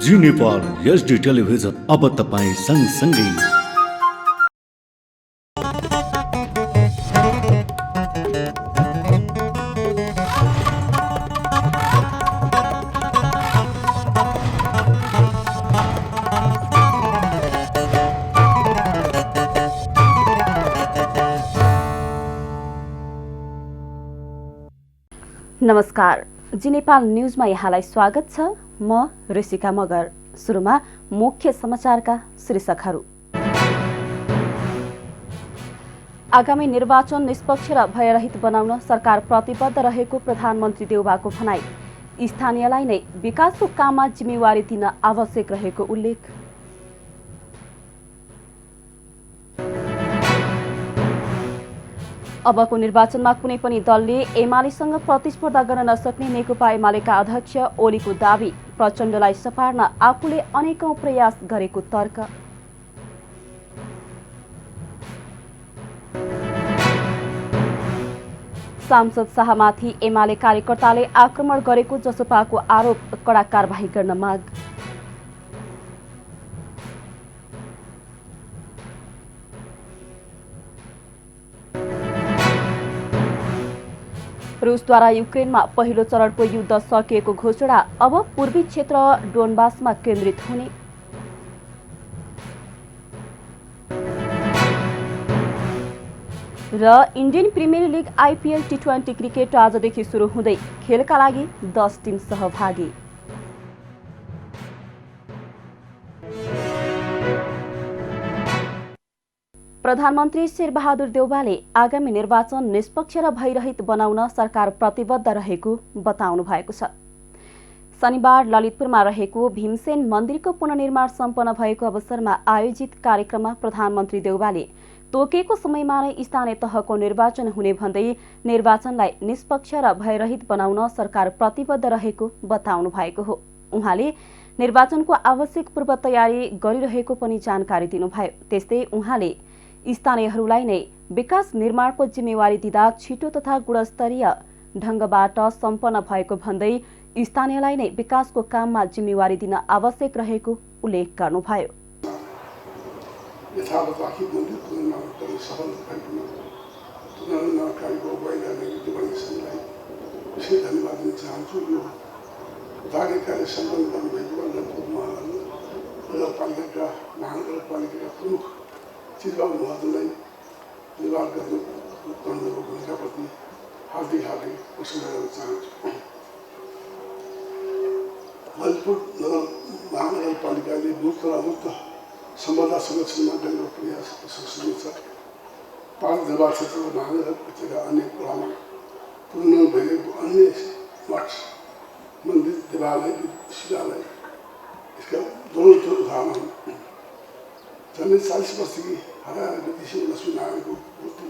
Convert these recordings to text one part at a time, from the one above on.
जी Nepal HD television अब तपाईँ सँगसँगै। नमस्कार, जी नेपाल न्यूजमा यहाँलाई स्वागत छ। म ऋषिका मगर। सुरुमा मुख्य समाचारका शीर्षकहरू। आगामी निर्वाचन निष्पक्ष र भयरहित बनाउन सरकार प्रतिबद्ध रहेको प्रधानमन्त्री देउबाको भनाई। स्थानीयलाई नै विकासको काममा जिम्मेवारी दिन आवश्यक रहेको उल्लेख। अबको निर्वाचनमा कुनै पनि दलले एमालेसँग प्रतिस्पर्धा गर्न नसक्ने नेकपा एमालेका अध्यक्ष ओलीको दावी। प्रचण्डलाई सपार्न आफूले अनेकौं प्रयास गरेको तर्क। सांसद शाहमाथि एमाले कार्यकर्ताले आक्रमण गरेको जसपाको आरोप, कडा कारबाही गर्न माग। रुसद्वारा युक्रेनमा पहिलो चरणको युद्ध सकिएको घोषणा, अब पूर्वी क्षेत्र डोनबासमा केन्द्रित हुने। र इन्डियन प्रिमियर लिग आइपिएल टी20 क्रिकेट आजदेखि सुरु हुँदै, खेलका लागि 10 टिम सहभागी। प्रधानमन्त्री शेरबहादुर देउवाले आगामी निर्वाचन निष्पक्ष र भयरहित बनाउन सरकार प्रतिबद्ध रहेको बताउनु भएको छ। शनिबार ललितपुरमा रहेको भीमसेन मन्दिरको पुनर्निर्माण सम्पन्न भएको अवसरमा आयोजित कार्यक्रममा प्रधानमन्त्री देउवाले तोकेको समयमा नै स्थानीय तहको निर्वाचन हुने भन्दै निर्वाचनलाई निष्पक्ष र भयरहित बनाउन सरकार प्रतिबद्ध रहेको बताउनु भएको हो। उहाँले निर्वाचनको आवश्यक पूर्व तयारी गरिरहेको पनि जानकारी दिनुभयो। त्यस्तै उहाँले स्थानीयहरूलाई नै विकास निर्माणको जिम्मेवारी दिँदा छिटो तथा गुणस्तरीय ढंगबाट सम्पन्न भएको भन्दै स्थानीयलाई नै विकासको काममा जिम्मेवारी दिन आवश्यक रहेको उल्लेख गर्नुभयो। चिजबाबु महत्त्वलाई निर्वाह गर्नुको भूमिकाप्रति हार्दिक प्रशंसा गर्न चाहन्छु। ललितपुर महानगरपालिकाले मुक्त सम्पदा संरक्षणमा गरेको प्रयास प्रशंसनीय छ। पाँच दरबार क्षेत्र र महानगरपालिकाका अन्य कुरामा पुनर्निर्माण भइरहेको अन्य मठ, मन्दिर, देवालय, विश्वविद्यालय यसका दोनों उदाहरण हुन्। झन्डै 40 वर्षदेखि हराएर गतिशील लक्ष्मीनारायणको मूर्ति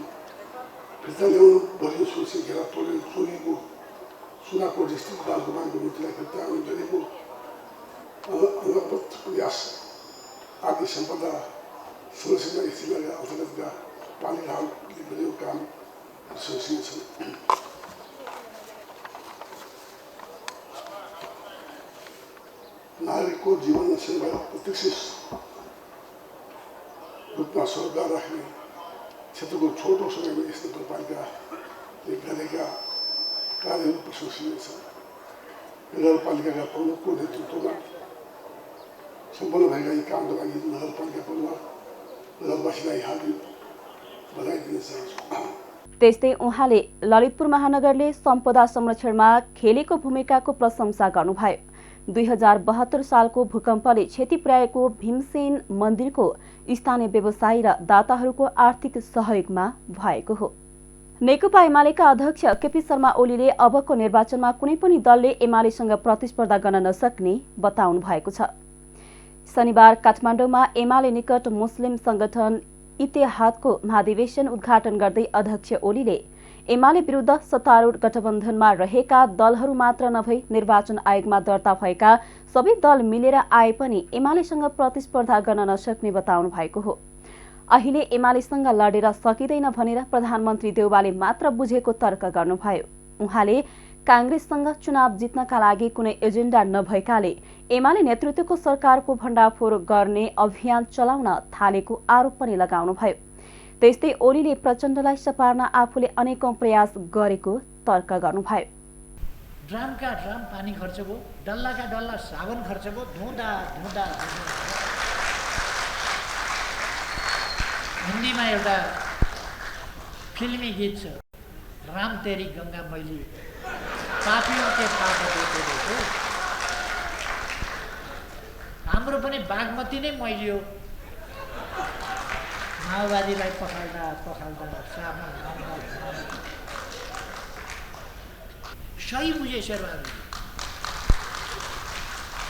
फिर्ता ल्याउनु बलियो सोचे घेरा तोडेर चोरिएको सुनाकोट स्थित बालकुमारको मूर्तिलाई फिर्ता आउने गरेको अनवरत प्रयास आदि सम्पदा संरक्षण स्थितिका अन्तर्गतका पालिकाहरूले गरेको काम प्रशंसनीय छन्। नागरिकको जीवन सेवा प्रत्यक्ष रूपमा सरकार राख्ने क्षेत्रको छोटो समयमा यस नगरपालिकाले गरेका कार्यहरू प्रशंसनीय छ। नगरपालिकाका प्रमुखको नेतृत्वमा सम्पन्न भएका यी कामका लागि नगरपालिका परिवार नगरवासीलाई हार्दिक बधाई दिन चाहन्छु। त्यस्तै उहाँले ललितपुर महानगरले सम्पदा संरक्षणमा खेलेको भूमिकाको प्रशंसा गर्नुभयो। 2072 सालको भूकम्पले क्षति पुर्याएको भीमसेन मन्दिरको स्थानीय व्यवसायी र दाताहरूको आर्थिक सहयोगमा भएको हो। नेकपा एमालेका अध्यक्ष केपी शर्मा ओलीले अबको निर्वाचनमा कुनै पनि दलले एमालेसँग प्रतिस्पर्धा गर्न नसक्ने बताउनु भएको छ। शनिबार काठमाडौँमा एमाले निकट मुस्लिम संगठन इत्तेहादको महाधिवेशन उद्घाटन गर्दै अध्यक्ष ओलीले एमाले विरुद्ध सत्तारूढ गठबन्धनमा रहेका दलहरू मात्र नभई निर्वाचन आयोगमा दर्ता भएका सबै दल मिलेर आए पनि एमालेसँग प्रतिस्पर्धा गर्न नसक्ने बताउनु भएको हो। अहिले एमालेसँग लडेर सकिँदैन भनेर प्रधानमन्त्री देउवाले मात्र बुझेको तर्क गर्नुभयो। उहाँले कांग्रेससँग चुनाव जित्नका लागि कुनै एजेन्डा नभएकाले एमाले नेतृत्वको सरकारको भण्डाफोर गर्ने अभियान चलाउन थालेको आरोप पनि लगाउनुभयो। त्यस्तै ओलीले प्रचण्डलाई सपार्न आफूले अनेकौं प्रयास गरेको तर्क गर्नुभयो। ड्रामका ड्राम पानी खर्च भयो, डल्लाका डल्ला साबुन खर्च भयो, धुँदा धुँदा हिन्दीमा एउटा फिल्मी गीत छ, राम तेरी गङ्गा मैली पापियों के पाप देते देते। हाम्रो पनि बागमती नै मैलियो, माओवादीलाई पखाल्दा पखाल्दा साबुन सही बुझे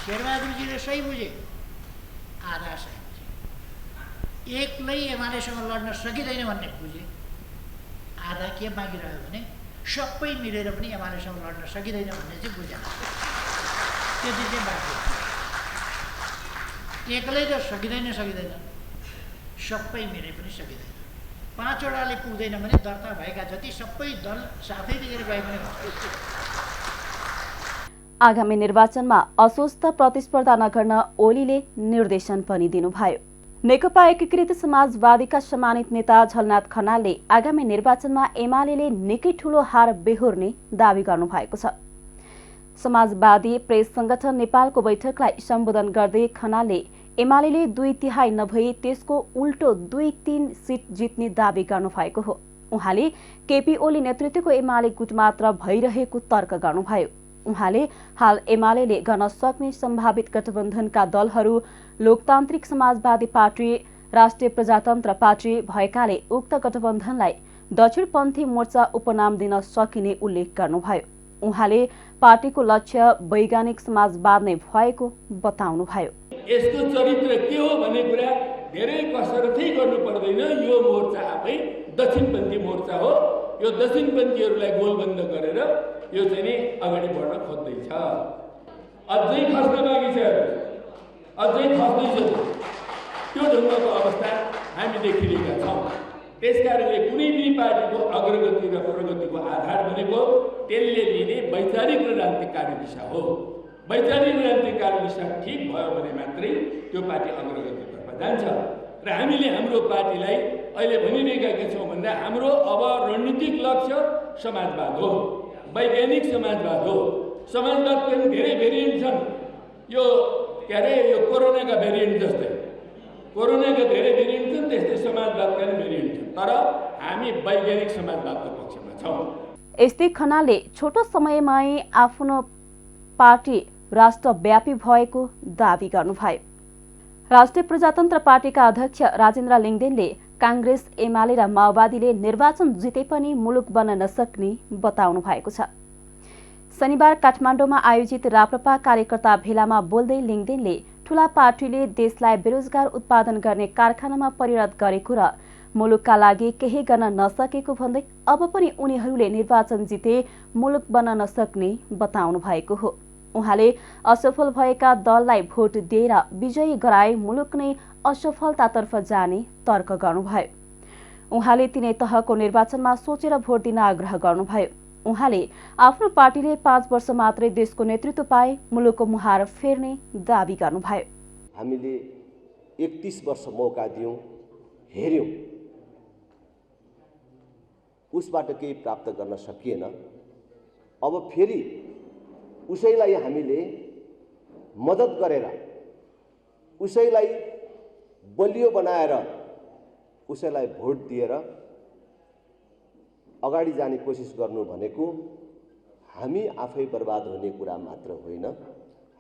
शेरबहादुरजीले सही बुझे, आधा सही बुझे। एक्लै एमालेसँग लड्न सकिँदैन भन्ने बुझे, आधा के बाँकी रह्यो भने सबै मिलेर पनि एमालेसँग लड्न सकिँदैन भन्ने चाहिँ बुझेन। त्यति चाहिँ बाँकी एक्लै त सकिँदैन, सबै मिले पनि सकिँदैन। 5 वटाले पुग्दैन भने दर्ता भएका जति सबै दल साथै लिएर गए पनि आगामी निर्वाचनमा अस्वस्थ प्रतिस्पर्धा नगर्न ओलीले निर्देशन पनि दिनुभयो। नेकपा एकीकृत समाजवादीका सम्मानित नेता झलनाथ खनालले आगामी निर्वाचनमा एमालेले निकै ठूलो हार बेहोर्ने दावी गर्नुभएको छ। समाजवादी प्रेस संगठन नेपालको बैठकलाई सम्बोधन गर्दै खनालले एमालेले 2/3 नभई त्यसको उल्टो 2-3 सिट जित्ने दावी गर्नुभएको हो। उहाँले केपी ओली नेतृत्वको एमाले गुट मात्र भइरहेको तर्क गर्नुभयो। उहाँले हाल एमालेले गर्न सक्ने सम्भावित गठबन्धनका दलहरू लोकतान्त्रिक समाजवादी पार्टी, राष्ट्रिय प्रजातन्त्र पार्टी भएकाले उक्त गठबन्धनलाई दक्षिणपन्थी मोर्चा उपनाम दिन सकिने उल्लेख गर्नुभयो। उहाँले पार्टीको लक्ष्य वैज्ञानिक समाजवाद नै भएको बताउनुभयो। यसको चरित्र के हो भन्ने कुरा धेरै कसरतै गर्नु पर्दैन। यो मोर्चा आफै दक्षिणपन्थी मोर्चा हो। यो दक्षिणपन्थीहरूलाई गोलबन्द गरेर यो चाहिँ नि अगाडि बढ्न खोज्दैछ। अझै खस्न बाँकी छ, अझै खस्दैछ। त्यो ढङ्गको अवस्था हामी देखिरहेका छौँ। त्यसकारणले कुनै पनि पार्टीको अग्रगति र प्रगतिको आधार भनेको त्यसले लिने वैचारिक र राजनीतिक कार्यदिशा हो। वैचारिक र राजनीतिक कार्यदिशा ठिक भयो भने मात्रै त्यो पार्टी अग्रगतितर्फ जान्छ। र हामीले हाम्रो पार्टीलाई अहिले भनिरहेका के छौँ भन्दा हाम्रो अब रणनीतिक लक्ष्य समाजवाद हो, वैज्ञानिक समाजवाद हो। समाजवादको पनि धेरै भेरिएन्ट छन्। यो के अरे यो कोरोनाका भेरिएन्ट जस्तै कोरोनाका धेरै भेरिएन्ट छन्, त्यस्तै समाजवादका पनि भेरिएन्ट छन्। तर हामी वैज्ञानिक समाजवादको पक्षमा छौँ। यस्तै खनालले छोटो समयमै आफ्नो पार्टी राष्ट्रव्यापी भएको दावी गर्नुभयो। राष्ट्रिय प्रजातन्त्र पार्टीका अध्यक्ष राजेन्द्र लिङदेनले कांग्रेस, एमाले र माओवादीले निर्वाचन जिते पनि मुलुक बन्न नसक्ने बताउनु भएको छ। शनिबार काठमाडौँमा आयोजित राप्रपा कार्यकर्ता भेलामा बोल्दै लिङदेनले ठूला पार्टीले देशलाई बेरोजगार उत्पादन गर्ने कारखानामा परिणत गरेको र मुलुकका लागि केही गर्न नसकेको भन्दै अब पनि उनीहरूले निर्वाचन जिते मुलुक बन्न नसक्ने बताउनु भएको हो। उहाँले असफल भएका दललाई भोट दिएर विजयी गराए मुलुक नै असफलतातर्फ जाने तर्क गर्नुभयो। उहाँले तिनै तहको निर्वाचनमा सोचेर भोट दिन आग्रह गर्नुभयो। उहाँले आफ्नो पार्टीले 5 वर्ष मात्रै देशको नेतृत्व पाए मुलुकको मुहार फेर्ने दावी गर्नुभयो। हामीले 31 वर्ष मौका दियौं, हेर्यौं, उसबाट केही प्राप्त गर्न सकिएन। अब फेरि उसैलाई हामीले मद्दत गरेर, उसैलाई बलियो बनाएर, उसैलाई भोट दिएर अगाडि जाने कोसिस गर्नु भनेको हामी आफै बर्बाद हुने कुरा मात्र होइन,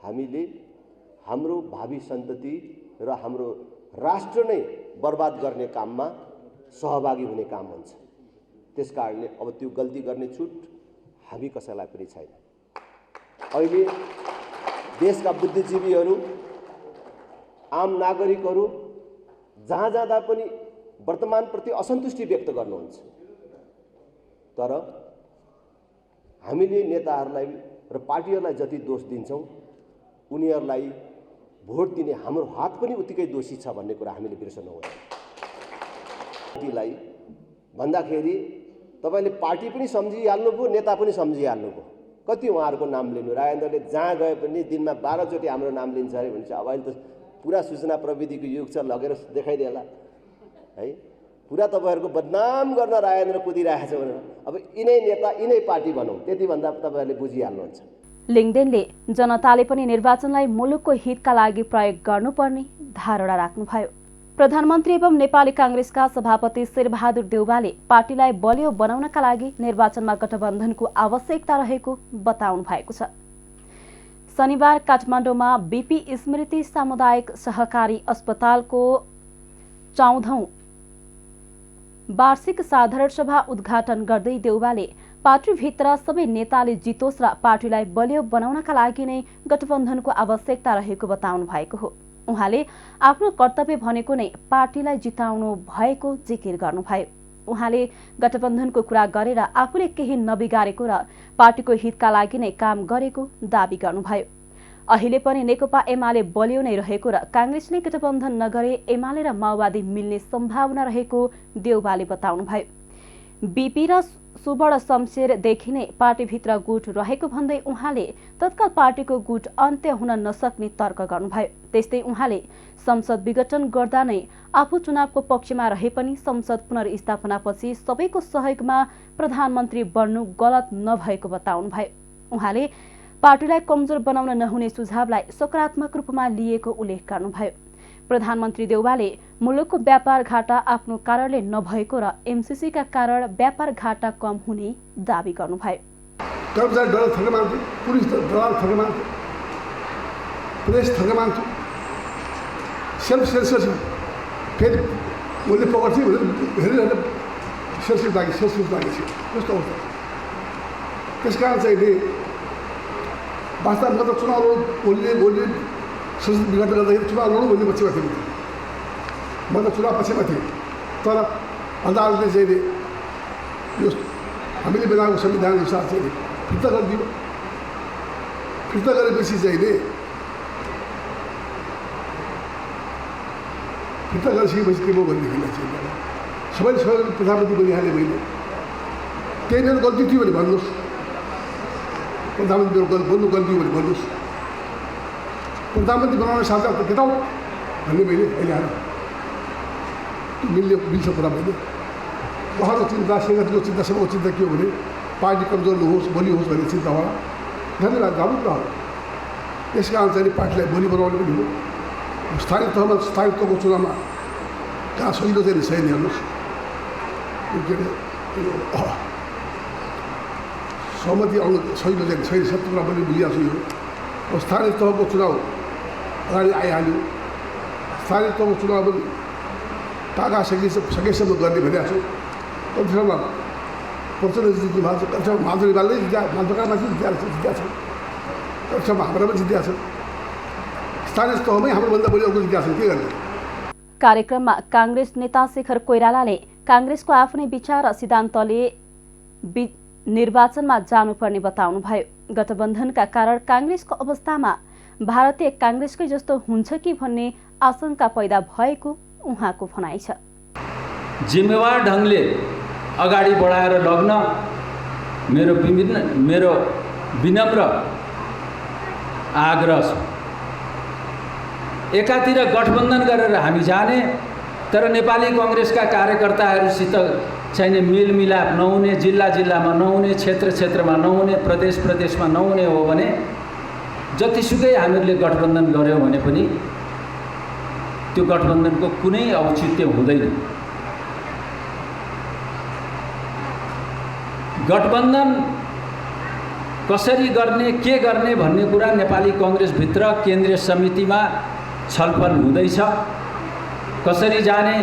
हामीले हाम्रो भावी सन्तति र हाम्रो राष्ट्र नै बर्बाद गर्ने काममा सहभागी हुने काम हुन्छ। त्यसकारणले अब त्यो गल्ती गर्ने छुट हामी कसैलाई पनि छैन। अहिले देशका बुद्धिजीवीहरू, आम नागरिकहरू जहाँ जाँदा पनि वर्तमानप्रति असन्तुष्टि व्यक्त गर्नुहुन्छ। तर हामीले नेताहरूलाई र पार्टीहरूलाई जति दोष दिन्छौँ, उनीहरूलाई भोट दिने हाम्रो हात पनि उत्तिकै दोषी छ भन्ने कुरा हामीले बिर्सनु हुँदैन। पार्टीलाई भन्दाखेरि तपाईले पार्टी पनि सम्झिहाल्नुभयो, नेता पनि सम्झिहाल्नुभयो। कति उहाँहरूको नाम लिनु? राजेन्द्रले जहाँ गए पनि दिनमा 12 चोटि हाम्रो नाम लिन्छ अरे भन्छ। अब अहिले त पुरा सूचना प्रविधिको युग छ, लगेर देखाइदिएला है। पुरा तपाईँहरूको बदनाम गर्न राजेन्द्र कुदिरहेको छ भनेर अब यिनै नेता यिनै पार्टी भनौँ, त्यति भन्दा तपाईँहरूले बुझिहाल्नुहुन्छ। लिङ्गदेनले जनताले पनि निर्वाचनलाई मुलुकको हितका लागि प्रयोग गर्नुपर्ने धारणा राख्नुभयो। प्रधानमन्त्री एवं नेपाली कांग्रेसका सभापति शेरबहादुर देउवाले पार्टीलाई बलियो बनाउनका लागि निर्वाचनमा गठबन्धनको आवश्यकता रहेको बताउनु भएको छ। शनिबार काठमाडौँमा बीपी स्मृति सामुदायिक सहकारी अस्पतालको 14औं वार्षिक साधारण सभा उद्घाटन गर्दै देउवाले पार्टीभित्र सबै नेताले जितोस् र पार्टीलाई बलियो बनाउनका लागि नै गठबन्धनको आवश्यकता रहेको बताउनु भएको हो। उहाँले आफ्नो कर्तव्य भनेको नै पार्टीलाई जिताउनु भएको जिकिर गर्नुभयो। उहाँले गठबन्धनको कुरा गरेर आफूले केही नबिगारेको र पार्टीको हितका लागि नै काम गरेको दावी गर्नुभयो। अहिले पनि नेकपा एमाले बलियो नै रहेको र कांग्रेसले गठबन्धन नगरे एमाले र माओवादी मिल्ने सम्भावना रहेको देउवाले बताउनुभयो। बीपी र सुवर्ण शमशेरदेखि नै पार्टीभित्र गुट रहेको भन्दै उहाँले तत्काल पार्टीको गुट अन्त्य हुन नसक्ने तर्क गर्नुभयो। त्यस्तै उहाँले संसद विघटन गर्दा नै आफू चुनावको पक्षमा रहे पनि संसद पुनर्स्थापनापछि सबैको सहयोगमा प्रधानमन्त्री बन्नु गलत नभएको बताउनुभयो। उहाँले पार्टीलाई कमजोर बनाउन नहुने सुझावलाई सकारात्मक रूपमा लिएको उल्लेख गर्नुभयो। प्रधानमन्त्री देउवाले मुलुकको व्यापार घाटा आफ्नो कारणले नभएको र एमसीसीका कारण व्यापार घाटा कम हुने दावी गर्नुभयो। कर्मचारी डलर थर्के मान्थ्यो, पुलिस डलर थर्के मान्थ्यो, प्रेस थर्के मान्थ्यो, सेल्फ सेन्सरसिप फेरि उसले पकड्थ्यो भनेर हेरेर सेल्फ लागेको थियो कस्तो अवस्था। त्यस कारण चाहिँ वास्तवमा त चुनाव लड्नु संसद विघटन गर्दाखेरि चुनाव लड्नु भन्ने पक्षमा थिएँ। म त चुनाव पक्षमा थिएँ, तर अदालतले चाहिँ यो हामीले बनाएको संविधान अनुसार चाहिँ फिर्ता गरिदियो। फिर्ता गरेपछि चाहिँ फिर्ता गरिसकेपछि के भयो भनेदेखिलाई चाहिँ सबैले सहयोग प्रधानमन्त्री बनिहाले मैले। त्यही मेरो गल्ती थियो भने भन्नुहोस्, प्रधानमन्त्री बोल्नु गल्ती हो भने भन्नुहोस्। प्रधानमन्त्री बनाउने साथ केटाउ भन्ने मैले अहिले आएर त्यो मिल्छ कुरा मैले। उहाँको चिन्ता सेनाको चिन्ता सबैको चिन्ता के हो भने पार्टी कमजोर नहोस्, बलियो होस् भन्ने चिन्ता होला। धन्यवाद, राम्रो कुरा हो। यस कारण चाहिँ पार्टीलाई बलि बनाउने पनि हो। स्थानीय तहमा स्थानीय तहको चुनावमा कहाँ सहिलो चाहिँ सही हेर्नुहोस्, के अरे सहमति आउनु सहिलो चाहिँ छैन। सबै कुरा मैले बुझिरहेको छु। यो स्थानीय तहको चुनाव अगाडि आइहाल्यो। स्थानीय तहको चुनाव पनि टाका सकेसम्म गर्ने भनिरहेको छु। कति ठाउँमा प्रचण्ड जित्नु भएको छ, कति ठाउँमा माधुरी बालले माधुका मान्छे जित्या छ, कति ठाउँमा हाम्रो पनि जित्या छ। स्थानीय तहमै हाम्रोभन्दा बढी अर्को जित्या छ। के गर्ने? कार्यक्रममा कांग्रेस नेता शेखर कोइरालाले कांग्रेसको आफ्नै विचार र सिद्धान्तले निर्वाचनमा जानुपर्ने बताउनुभयो। गठबन्धनका कारण कांग्रेसको अवस्थामा भारतीय कांग्रेसकै जस्तो हुन्छ कि भन्ने आशंका पैदा भएको उहाँको भनाइ छ। जिम्मेवार ढङ्गले अगाडि बढाएर लग्न मेरो विनम्र आग्रह छ। एकातिर गठबन्धन गरेर हामी जाने, तर नेपाली कांग्रेसका कार्यकर्ताहरूसित चाहिने मेलमिलाप नहुने, जिल्ला जिल्लामा नहुने, क्षेत्र क्षेत्रमा नहुने, प्रदेश प्रदेशमा नहुने हो भने जतिसुकै हामीहरूले गठबन्धन गर्यौँ भने पनि त्यो गठबन्धनको कुनै औचित्य हुँदैन। गठबन्धन कसरी गर्ने, के गर्ने भन्ने कुरा नेपाली कांग्रेसभित्र केन्द्रीय समितिमा छलफल हुँदैछ। कसरी जाने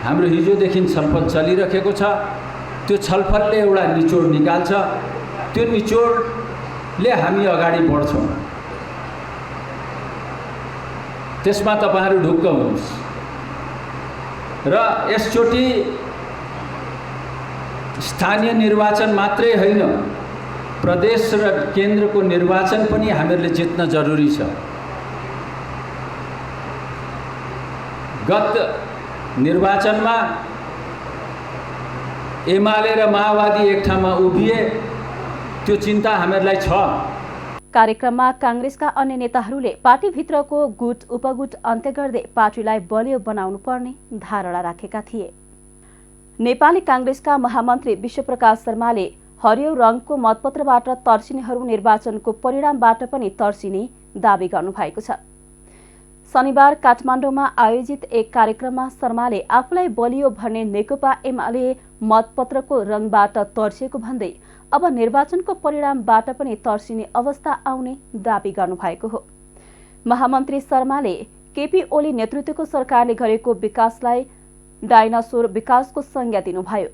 हाम्रो हिजोदेखि छलफल चलिरहेको छ। त्यो छलफलले एउटा निचोड निकाल्छ। त्यो निचोडले हामी अगाडि बढ्छौँ। त्यसमा तपाईहरु ढुक्क हुनुहोस्। र यसचोटि स्थानीय निर्वाचन मात्रै होइन, प्रदेश र केन्द्रको निर्वाचन पनि हामीहरूले जित्न जरुरी छ। गत निर्वाचनमा एमाले र माओवादी एक ठाउँमा उभिए, त्यो चिन्ता हामीहरूलाई छ। कार्यक्रममा काङ्ग्रेसका अन्य नेताहरूले पार्टीभित्रको गुट उपगुट अन्त्य गर्दै पार्टीलाई बलियो बनाउनु पर्ने धारणा राखेका थिए। नेपाली काङ्ग्रेसका महामन्त्री विश्वप्रकाश शर्माले हरियो रङको मतपत्रबाट तर्सिनेहरू निर्वाचनको परिणामबाट पनि तर्सिने दावी गर्नुभएको छ। शनिबार काठमाडौँमा आयोजित एक कार्यक्रममा शर्माले आफूलाई बलियो भन्ने नेकपा एमाले मतपत्रको रङबाट तर्सिएको भन्दै अब निर्वाचनको परिणामबाट पनि तर्सिने अवस्था आउने दावी गर्नुभएको हो। महामन्त्री शर्माले केपी ओली नेतृत्वको सरकारले गरेको विकासलाई डाइनासोर विकासको संज्ञा दिनुभयो।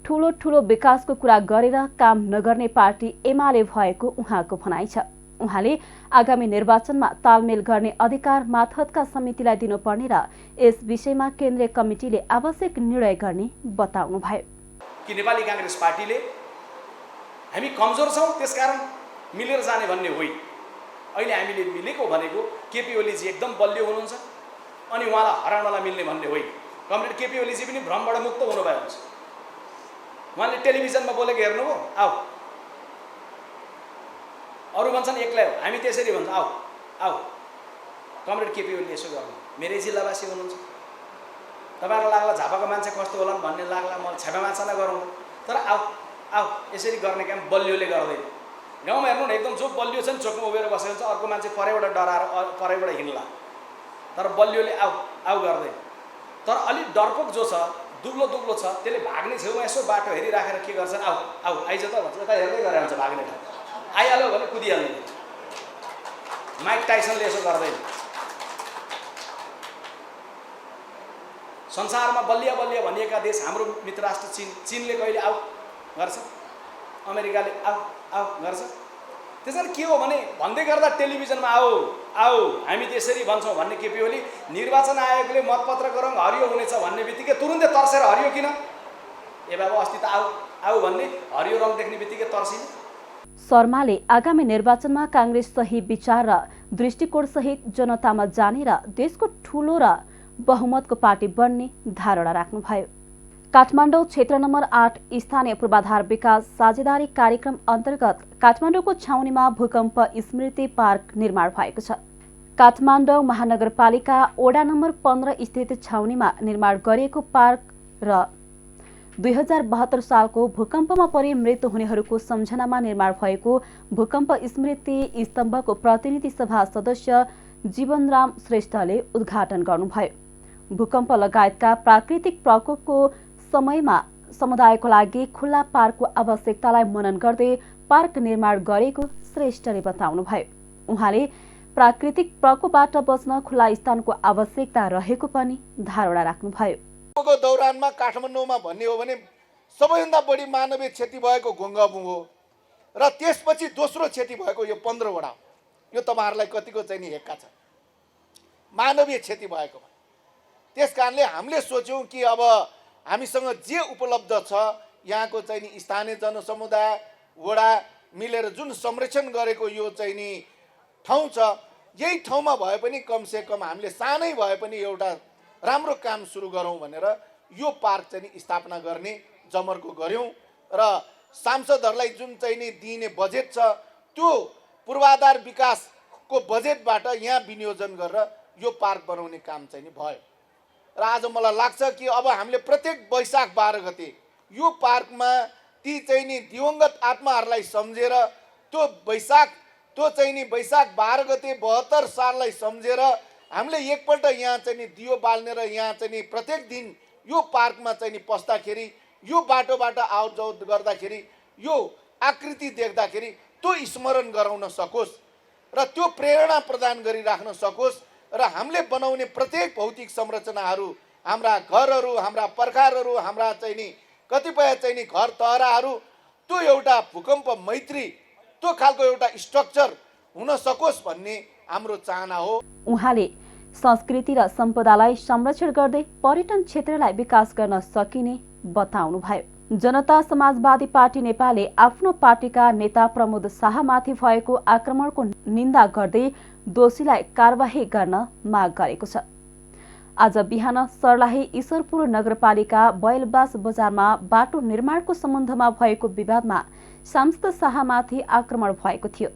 ठूलो ठूलो विकासको कुरा गरेर काम नगर्ने पार्टी एमाले भएको उहाँको भनाइ छ। उहाँले आगामी निर्वाचनमा तालमेल गर्ने अधिकार मातहतका समितिलाई दिनुपर्ने र यस विषयमा केन्द्रीय कमिटिले आवश्यक निर्णय गर्ने बताउनुभयो। कि नेपाली काङ्ग्रेस पार्टीले हामी कमजोर छौँ त्यसकारण मिलेर जाने भन्ने होइन। अहिले हामीले मिलेको भनेको केपी ओलीजी एकदम बलियो हुनुहुन्छ अनि उहाँलाई हराउनलाई मिल्ने भन्ने होइन। कमरेड केपी ओलीजी पनि भ्रमबाट मुक्त हुनुभएको हुन्छ। उहाँले टेलिभिजनमा बोलेको हेर्नुभयो, आऊ अरू भन्छन् एक्लै हो, हामी त्यसरी भन्छ आऊ आऊ। कमरेड केपी ओलीले यसो गर्नु, मेरै जिल्लावासी हुनुहुन्छ, तपाईँहरूलाई लाग्ला झापाको मान्छे कस्तो होला भन्ने लाग्ला, म छेपामाछा नै गरौँ, तर आऊ आऊ यसरी गर्ने काम बलियोले गर्दैन। गाउँमा हेर्नु न, एकदम जो बलियो छ नि चोकमा उभिएर बसेको छ, अर्को मान्छे परैबाट डराएर परैबाट हिँड्ला, तर बलियोले आऊ आऊ गर्दैन। तर अलिक डरपोक जो छ, दुब्लो दुब्लो छ, त्यसले भाग्ने छेउमा यसो बाटो हेरिराखेर के गर्छन्, आऊ आऊ आइज त भन्छ, यता हेर्दै गरेर हुन्छ, भाग्ने ठाउँ आइहाल्यो भने कुदिहाल्ने। माइक टाइसनले यसो गर्दैन। संसारमा बलिया बलिया भनिएका देश हाम्रो मित्र राष्ट्र चीनले कहिले आऊ गर्छ, अमेरिकाले आऊ आऊ गर्छ। त्यसैले के हो भने भन्दै गर्दा टेलिभिजनमा आऊ आऊ हामी त्यसरी भन्छौँ भन्ने केपी ओली निर्वाचन आयोगले मतपत्रको रङ हरियो हुनेछ भन्ने बित्तिकै तुरुन्तै तर्सेर हरियो किन? ए बाबु अस्ति त आऊ आऊ भन्ने हरियो रङ देख्ने बित्तिकै तर्सिने। शर्माले आगामी निर्वाचनमा काङ्ग्रेस सही विचार र दृष्टिकोणसहित जनतामा जाने र देशको ठूलो र बहुमतको पार्टी बन्ने धारणा राख्नुभयो। काठमाडौँ क्षेत्र नम्बर 8 स्थानीय पूर्वाधार विकास साझेदारी कार्यक्रम अन्तर्गत काठमाडौँको छाउनीमा भूकम्प स्मृति पार्क निर्माण भएको छ। काठमाडौँ महानगरपालिका ओडा नम्बर 15 स्थित छाउनीमा निर्माण गरिएको पार्क र 2072 सालको भूकम्पमा परि मृत्यु हुनेहरूको सम्झनामा निर्माण भएको भूकम्प स्मृति स्तम्भको प्रतिनिधि सभा सदस्य जीवनराम श्रेष्ठले उद्घाटन गर्नुभयो। भूकम्प लगायतका प्राकृतिक प्रकोपको समयमा समुदायको लागि खुल्ला पार्कको आवश्यकतालाई मनन गर्दै पार्क निर्माण गरेको श्रेष्ठले बताउनुभयो। उहाँले प्राकृतिक प्रकोपबाट बच्न खुल्ला स्थानको आवश्यकता रहेको पनि धारणा राख्नुभयो। को दौरानमा काठमाडौँमा भन्ने हो भने सबैभन्दा बढी मानवीय क्षति भएको घुङ्गाबुङ हो र त्यसपछि दोस्रो क्षति भएको यो 15 वडा हो। यो तपाईहरुलाई कतिको चाहिँ नि हेक्का छ मानवीय क्षति भएको। त्यस कारणले हामीले सोच्यौं कि अब हामीसँग जे उपलब्ध छ यहाँको चाहिँ नि स्थानीय जनसमुदाय वडा मिलेर जुन संरक्षण गरेको यो चाहिँ नि ठाउँ छ, यही ठाउँमा भए पनि कम से कम हामीले सानै भए पनि एउटा राम्रो काम सुरु गरौँ भनेर यो पार्क चाहिँ स्थापना गर्ने जमर्को गर्यौं र सांसदहरूलाई जुन चाहिँ नि दिने बजेट छ त्यो पूर्वाधार विकासको बजेटबाट यहाँ विनियोजन गरेर यो पार्क बनाउने काम चाहिँ भयो। र आज मलाई लाग्छ कि अब हामीले प्रत्येक वैशाख 12 गते यो पार्कमा ती चाहिँ नि दिवंगत आत्माहरूलाई सम्झेर त्यो चाहिँ नि वैशाख 12 गते 72 साललाई सम्झेर हामीले एकपल्ट यहाँ चाहिँ नि दियो बाल्ने र यहाँ चाहिँ नि प्रत्येक दिन यो पार्कमा चाहिँ नि पस्दाखेरि यो बाटोबाट आउटजाउट गर्दाखेरि यो आकृति देख्दाखेरि त्यो स्मरण गराउन सकोस् र त्यो प्रेरणा प्रदान गरिराख्न सकोस् र हामीले बनाउने प्रत्येक भौतिक संरचनाहरू, हाम्रा घरहरू, हाम्रा पर्खारहरू, हाम्रा चाहिँ नि कतिपय चाहिँ नि घर तहराहरू त्यो एउटा भूकम्प मैत्री त्यो खालको एउटा स्ट्रक्चर हुन सकोस् भन्ने हाम्रो चाहना हो। उहाँले संस्कृति र सम्पदालाई संरक्षण गर्दै पर्यटन क्षेत्रलाई विकास गर्न सकिने बताउनुभयो। जनता समाजवादी पार्टी नेपालले आफ्नो पार्टीका नेता प्रमोद शाहमाथि भएको आक्रमणको निन्दा गर्दै दोषीलाई कारबाही गर्न माग गरेको छ। आज बिहान सर्लाही ईश्वरपुर नगरपालिका बैलबास बजारमा बाटो निर्माणको सम्बन्धमा भएको विवादमा सांसद शाहमाथि आक्रमण भएको थियो।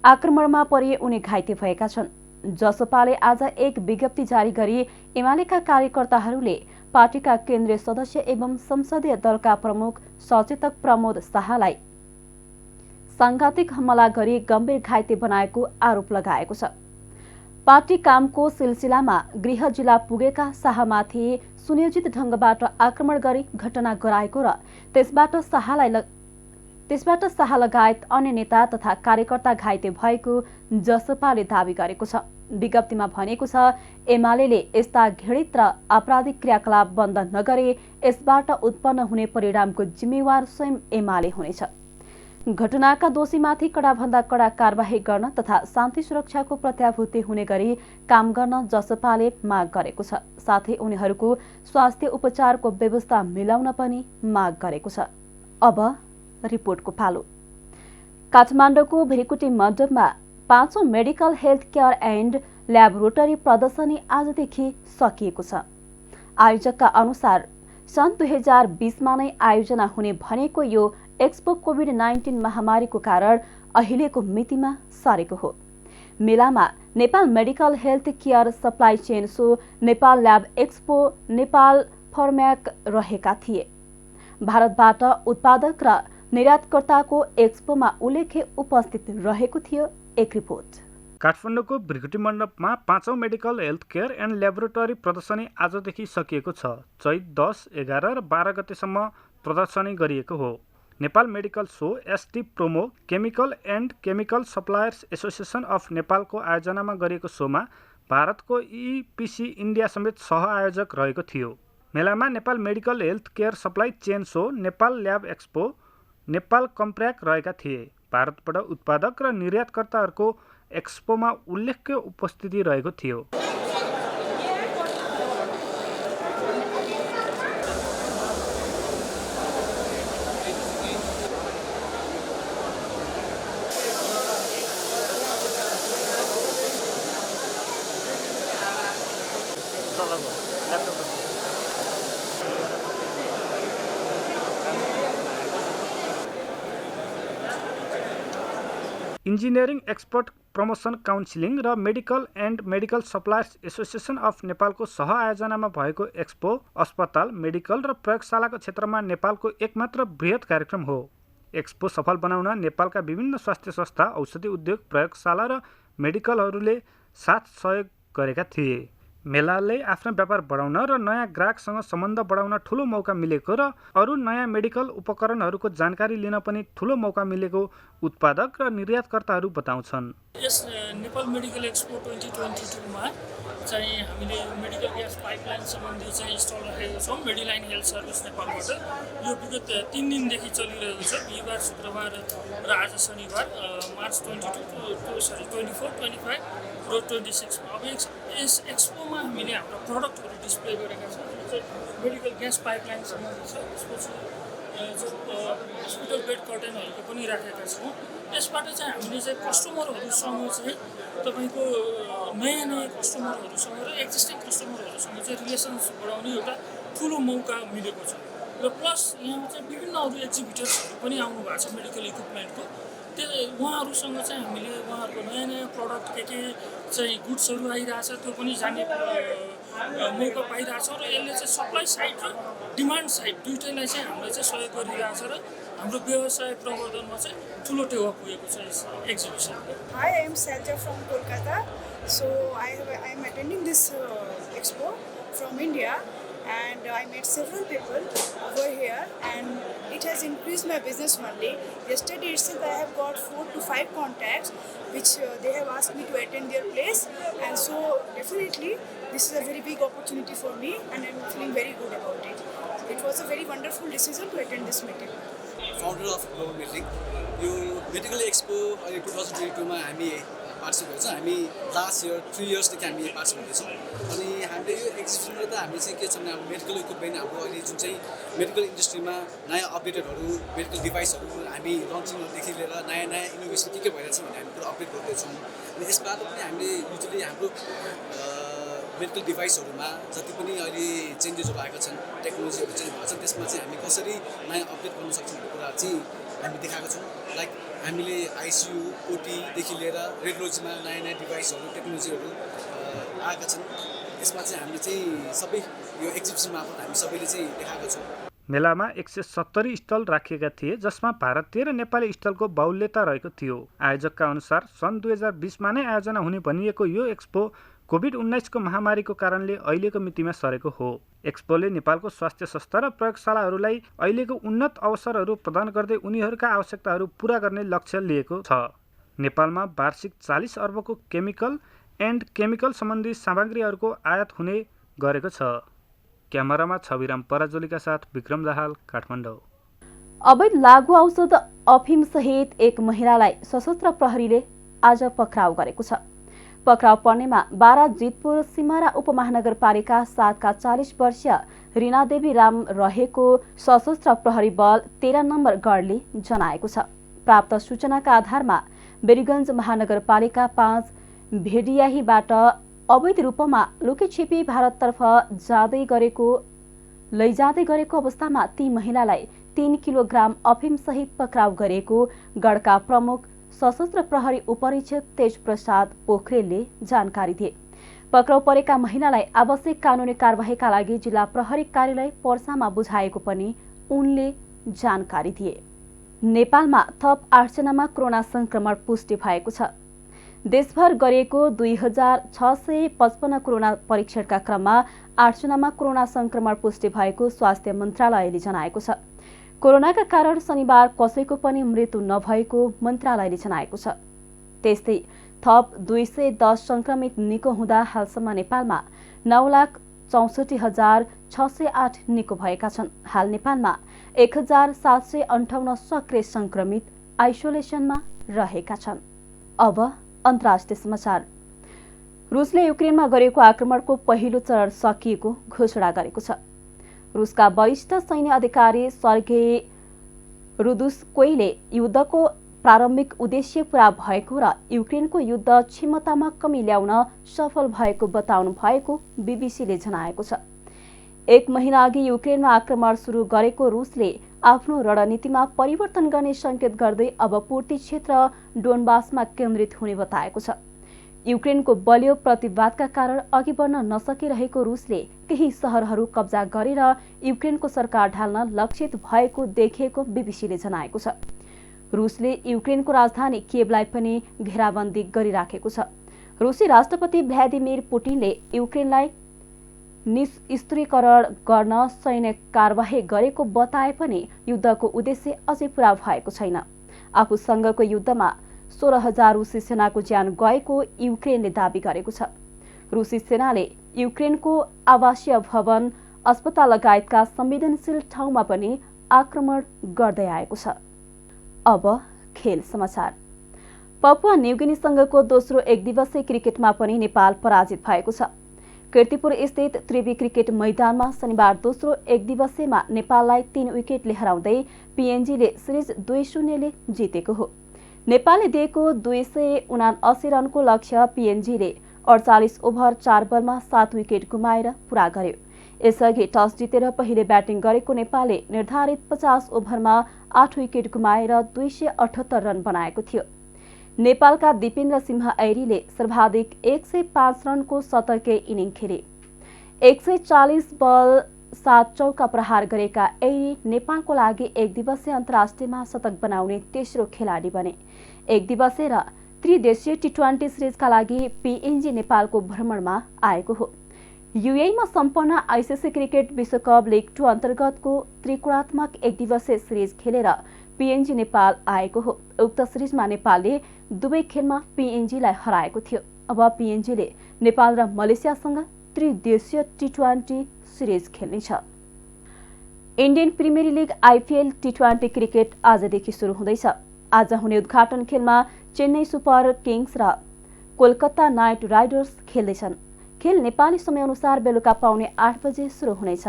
आक्रमणमा परि उनी घाइते भएका छन्। जसपाले आज एक विज्ञप्ति जारी गरी एमालेका कार्यकर्ताहरूले पार्टीका केन्द्रीय सदस्य एवं संसदीय दलका प्रमुख सचेतक प्रमोद शाहलाई सांघातिक हमला गरी गम्भीर घाइते बनाएको आरोप लगाएको छ। पार्टी कामको सिलसिलामा गृह जिल्ला पुगेका शाहमाथि सुनियोजित ढंगबाट आक्रमण गरी घटना गराएको र त्यसबाट शाह लगायत अन्य नेता तथा कार्यकर्ता घाइते भएको जसपाले दावी गरेको छ। विज्ञप्तिमा भनेको छ, एमालेले यस्ता घृणित र आपराधिक क्रियाकलाप बन्द नगरे यसबाट उत्पन्न हुने परिणामको जिम्मेवार स्वयं एमाले हुनेछ। घटनाका दोषीमाथि कडाभन्दा कडा कारबाही गर्न तथा शान्ति सुरक्षाको प्रत्याभूति हुने गरी काम गर्न जसपाले माग गरेको छ। साथै उनीहरूको स्वास्थ्य उपचारको व्यवस्था मिलाउन पनि माग गरेको छ। अब रिपोर्टको पालो। काठमाडौँको भिरकुटी मण्डपमा 5औं medical health care and laboratory प्रदर्शनी आजदेखि सकिएको छ। आयोजकका अनुसार सन् 2020मा नै आयोजना हुने भनेको यो एक्सपो कोभिड-19 महामारीको कारण अहिलेको मितिमा सरेको हो। मेलामा Nepal medical health care supply chain show, Nepal lab expo, Nepal फर्म्याक रहेका थिए। भारतबाट उत्पादक र निर्यातकर्ताको एक्सपोमा उल्लेख्य उपस्थित रहेको थियो। एक रिपोर्ट। काठमाडौँको भिरकुटी मण्डपमा 5औं medical health care and laboratory प्रदर्शनी आजदेखि सकिएको छ। चैत 10, 11 र 12 गतेसम्म प्रदर्शनी गरिएको हो। Nepal medical so, ST promo, chemical and chemical suppliers association of नेपालको आयोजनामा गरिएको सोमा भारतको इपिसी इन्डिया समेत सह आयोजक रहेको थियो। मेलामा Nepal medical health care supply chain show, Nepal lab expo, Nepal कम्प्र्याक रहेका थिए। भारतबाट उत्पादक र निर्यातकर्ताहरूको एक्सपोमा उल्लेख्य उपस्थिति रहेको थियो। इन्जिनियरिङ एक्सपर्ट प्रमोसन काउन्सिलिङ र medical and medical suppliers association of नेपालको सह आयोजनामा भएको एक्सपो अस्पताल, मेडिकल र प्रयोगशालाको क्षेत्रमा नेपालको एकमात्र बृहत कार्यक्रम हो। एक्सपो सफल बनाउन नेपालका विभिन्न स्वास्थ्य संस्था, औषधि उद्योग, प्रयोगशाला र मेडिकलहरूले साथ सहयोग गरेका थिए। मेलाले आफ्नो व्यापार बढाउन र नयाँ ग्राहकसँग सम्बन्ध बढाउन ठूलो मौका मिलेको र अरू नयाँ मेडिकल उपकरणहरूको जानकारी लिन पनि ठूलो मौका मिलेको उत्पादक र निर्यातकर्ताहरू बताउँछन्। यस नेपाल मेडिकल एक्सपो 2022 मा चाहिँ हामीले मेडिकल ग्यास पाइपलाइन सम्बन्धी चाहिँ स्टल राखेका छौँ। मेडिलाइन हेल्थ सर्भिस नेपालबाट यो विगत 3 दिनदेखि चलिरहेको छ। बिहिबार, शुक्रबार र आज शनिबार, मार्च 24, 25 र 26। अब यस एक्सपोमा हामीले हाम्रो प्रडक्टहरू डिस्प्ले गरेका छौँ। जो चाहिँ मेडिकल ग्यास पाइपलाइन सम्बन्धी छ। त्यसपछि हस्पिटल बेड कर्टेनहरूको पनि राखेका छौँ। यसबाट चाहिँ हामीले चाहिँ कस्टमरहरूसँग चाहिँ तपाईँको नयाँ कस्टमरहरूसँग र एक्जिस्टिङ कस्टमरहरूसँग चाहिँ रिलेसन्स बढाउने एउटा ठुलो मौका मिलेको छ। र प्लस यहाँ चाहिँ विभिन्न अरू एक्जिबिटर्सहरू पनि आउनु भएको छ मेडिकल इक्विपमेन्टको। त्यो उहाँहरूसँग चाहिँ हामीले उहाँहरूको नयाँ प्रडक्ट के चाहिँ गुड्सहरू आइरहेछ त्यो पनि जान्ने मौका पाइरहेछ र यसले चाहिँ सप्लाई साइड र डिमान्ड साइड दुइटैलाई चाहिँ हामीले चाहिँ सहयोग गरिरहेछ र हाम्रो व्यवसाय प्रवर्धनमा चाहिँ ठुलो टेवा पुगेको छ यस एक्जिबिसनले। Hi, I am Selja from Kolkata. So I am attending this expo from India, and I met several people over here, and it has increased my business only. Yesterday itself I have got 4 to 5 contacts which they have asked me to attend their place, and so definitely this is a very big opportunity for me and I am feeling very good about it. It was a very wonderful decision to attend this meeting. Founder of global meeting यो medical expo अहिले 2022 मा हामी participate गर्छौँ। हामी last year 3 इयर्सदेखि हामी participate गर्छौँ। अनि हामीले यो एक्जिबिसनमा त हामी चाहिँ के छ भने मेडिकल इक्विपमेन्ट हाम्रो अहिले जुन चाहिँ मेडिकल इन्डस्ट्रीमा नयाँ अपडेटेडहरू, मेडिकल डिभाइसहरू हामी लन्चिङदेखि लिएर नयाँ इनोभेसन के भइरहेछ भने हामी पुरा अपडेट गर्दैछौँ। अनि यसबाट पनि हामीले युजली हाम्रो मेडिकल डिभाइसहरूमा जति पनि अहिले चेन्जेसहरू आएका छन्, टेक्नोलोजीहरू चेन्ज भएको छन्, त्यसमा चाहिँ हामी कसरी नयाँ अपडेट गर्न सक्छौँ भन्ने कुरा चाहिँ हामी देखाएको छौँ। लाइक हामीले आइसियु, ओटीदेखि लिएर रेडियोलोजीमा नयाँ नयाँ डिभाइसहरू, टेक्नोलोजीहरू आएका छन्। यसमा चाहिँ हामीले चाहिँ सबै यो एक्जिबिसन मार्फत हामी सबैले चाहिँ देखाएका छौँ। मेलामा 170 स्टल राखिएका थिए, जसमा भारतीय र नेपाली स्टलको बाहुल्यता रहेको थियो। आयोजकका अनुसार सन् 2020मा नै आयोजना हुने भनिएको यो एक्सपो कोभिड-19को महामारीको कारणले अहिलेको मितिमा सरेको हो। एक्सपोले नेपालको स्वास्थ्य संस्था र प्रयोगशालाहरूलाई अहिलेको उन्नत अवसरहरू प्रदान गर्दै उनीहरूका आवश्यकताहरू पूरा गर्ने लक्ष्य लिएको छ। नेपालमा वार्षिक 40 अर्बको केमिकल एन्ड केमिकल सम्बन्धी सामग्रीहरूको आयात हुने गरेको छ। क्यामेरामा छविराम पराजुलीका साथ विक्रम दाहाल, काठमाडौँ। अवैध लागु औषध अफिम सहित एक महिलालाई सशस्त्र प्रहरीले आज पक्राउ गरेको छ। पक्राउ पर्नेमा बारा जितपुर सिमारा उपमहानगरपालिका 7 का 40 वर्षीय रीनादेवी राम रहेको सशस्त्र प्रहरी बल 13 नम्बर गढले जनाएको छ। प्राप्त सूचनाका आधारमा बेरीगञ्ज महानगरपालिका 5 भेडियाहीबाट अवैध रूपमा लुकेछिपी भारततर्फ लैजाँदै गरेको अवस्थामा ती महिलालाई 3 किलोग्राम अफिम सहित पक्राउ गरेको गढका प्रमुख सशस्त्र प्रहरी उपरीक्षक तेज प्रसाद पोखरेलले जानकारी दिए। पक्राउ परेका महिलालाई आवश्यक कानुनी कारबाहीका लागि जिल्ला प्रहरी कार्यालय पर्सामा बुझाएको पनि उनले जानकारी दिए। नेपालमा थप 8 जनामा कोरोना संक्रमण पुष्टि भएको छ। देशभर गरिएको 2655 कोरोना परीक्षणका क्रममा 8 जनामा कोरोना संक्रमण पुष्टि भएको स्वास्थ्य मन्त्रालयले जनाएको छ। कोरोनाका कारण शनिबार कसैको पनि मृत्यु नभएको मन्त्रालयले जनाएको छ। त्यस्तै थप 210 संक्रमित निको हुँदा हालसम्म नेपालमा 9,64,608 निको भएका छन्। हाल नेपालमा 1,758 सक्रिय संक्रमित आइसोलेसनमा रहेका छन्। अब अन्तर्राष्ट्रिय समाचार। रुसले युक्रेनमा गरेको आक्रमणको पहिलो चरण सकिएको घोषणा गरेको छ। रुसका वरिष्ठ सैन्य अधिकारी सर्गेई रुदुस्कोइले युद्धको प्रारम्भिक उद्देश्य पूरा भएको र युक्रेनको युद्ध क्षमतामा कमी ल्याउन सफल भएको बताउनु भएको बीबीसीले जनाएको छ। एक महिना अघि युक्रेनमा आक्रमण सुरु गरेको रुसले आफ्नो रणनीतिमा परिवर्तन गर्ने संकेत गर्दै अब पूर्ति क्षेत्र डोनबासमा केन्द्रित हुने बताएको छ। युक्रेनको बलियो प्रतिवादका कारण अघि बढ्न नसकिरहेको रुसले केही शहरहरू कब्जा गरेर युक्रेनको सरकार ढाल्न लक्षित भएको देखिएको बीबीसीले जनाएको छ। रुसले युक्रेनको राजधानी कियवलाई पनि घेराबन्दी गरिराखेको छ। रुसी राष्ट्रपति भ्लादिमिर पुटिनले युक्रेनलाई निस्त्रीकरण गर्न सैन्य कारबाही गरेको बताए पनि युद्धको उद्देश्य अझै पूरा भएको छैन। आफूसँगको युद्धमा 16,000 रुसी सेनाको ज्यान गएको युक्रेनले दाबी गरेको छ। रुसी सेनाले युक्रेनको आवासीय भवन, अस्पताल लगायतका संवेदनशील ठाउँमा पनि आक्रमण गर्दै आएको छ। अब खेल समाचार। पपुवा न्युगिनीसँगको दोस्रो एकदिवसीय क्रिकेटमा पनि नेपाल पराजित भएको छ। कीर्तिपुर स्थित त्रिवी क्रिकेट मैदानमा शनिबार दोस्रो एकदिवसीयमा नेपाललाई 3 विकेटले हराउँदै पीएनजीले सिरिज 2-0 ले जितेको हो। नेपालले दिएको 279 रनको लक्ष्य पीएनजीले 48 ओभर 4 बलमा 7 विकेट गुमाएर पूरा गर्यो। यसअघि टस जितेर पहिले ब्याटिङ गरेको नेपालले निर्धारित 50 ओभरमा 8 विकेट गुमाएर 278 रन बनाएको थियो। नेपालका दिपेन्द्र सिंह ऐरीले सर्वाधिक 105 रनको शतकीय इनिङ खेले। 140 बल 7 चौका प्रहार गरेका ऐरी नेपालको लागि एकदिवसीय अन्तर्राष्ट्रियमा शतक बनाउने तेस्रो खेलाडी बने। एकदिवसीय र त्रिदेशीय टी20 सिरिजका लागि पीएनजी नेपालको भ्रमणमा आएको हो। युएईमा सम्पन्न आईसीसी क्रिकेट विश्वकप लिग 2 अन्तर्गतको त्रिकोणात्मक एकदिवसीय सिरिज खेलेर पीएनजी नेपाल आएको हो। उक्त सिरिजमा नेपालले दुवै खेलमा पीएनजीलाई हराएको थियो। अब पीएनजीले नेपाल र मलेसियासँग त्रिदेशीय टी20 सिरिज खेल्नेछ। इन्डियन प्रिमियर लिग आईपीएल टी20 क्रिकेट आजदेखि सुरु हुँदैछ। आज हुने उद्घाटन खेलमा चेन्नई सुपर किङ्स र कोलकाता नाइट राइडर्स खेल्दैछन्। खेल नेपाली समयअनुसार बेलुका पाउने 8 बजे सुरु हुनेछ।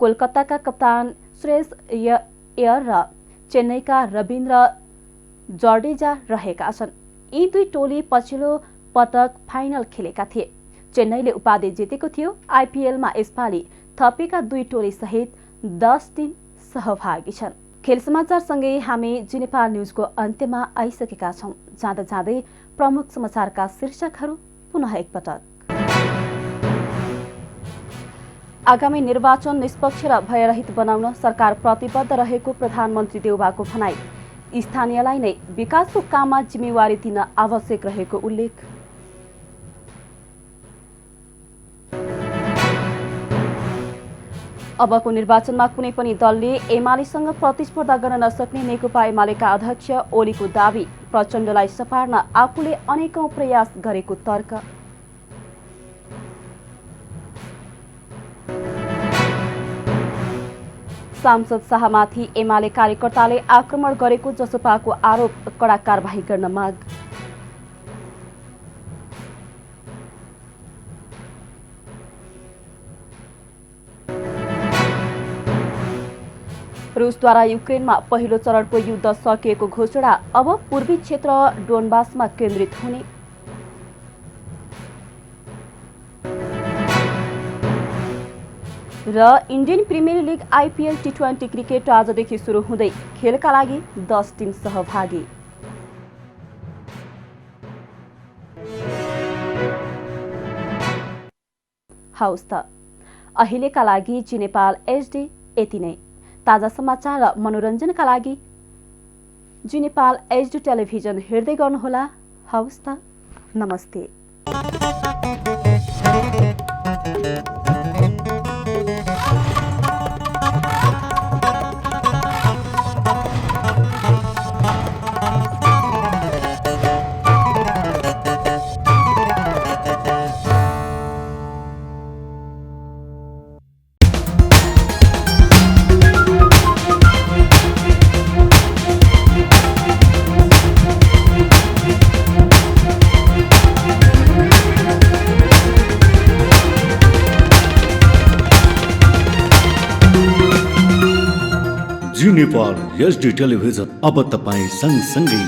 कोलकाताका कप्तान श्रेयस अय्यर र चेन्नईका रविन्द्र जडेजा रहेका छन्। यी दुई टोली पछिल्लो पटक फाइनल खेलेका थिए। चेन्नईले उपाधि जितेको थियो। आइपिएलमा यसपालि थपेका 2 टोलीसहित 10 टिम सहभागी छन्। खेल समाचारसँगै हामी जी नेपाल न्युजको अन्त्यमा आइसकेका छौं। जाँदा जाँदै प्रमुख समाचारका शीर्षकहरू पुनः एकपटक। आगामी निर्वाचन निष्पक्ष र भयरहित बनाउन सरकार प्रतिबद्ध रहेको प्रधानमन्त्री देउबाको भनाई। स्थानीयलाई नै विकासको काममा जिम्मेवारी दिन आवश्यक रहेको उल्लेख। अबको निर्वाचनमा कुनै पनि दलले एमालेसँग प्रतिस्पर्धा गर्न नसक्ने नेकपा एमालेका अध्यक्ष ओलीको दावी। प्रचण्डलाई सपार्न आफूले अनेकौं प्रयास गरेको तर्क। सांसद शाहमाथि एमाले कार्यकर्ताले आक्रमण गरेको जसपाको आरोप, कड़ा कारबाही गर्न माग। रुसद्वारा युक्रेनमा पहिलो चरणको युद्ध सकिएको घोषणा। अब पूर्वी क्षेत्र डोनबासमा केन्द्रित हुने। र इन्डियन प्रिमियर लिग आइपिएल टी20 क्रिकेट आजदेखि सुरु हुँदै खेलका लागि 10 टिम सहभागी। हौस् त अहिलेका लागि जी नेपाल एचडी यति नै। ताजा समाचार र मनोरञ्जनका लागि जी नेपाल एचडी टेलिभिजन हेर्दै गर्नुहोला। हौस् त, नमस्ते। जी नेपाल एचडी टेलिभिजन अब तपाईँ सँगसँगै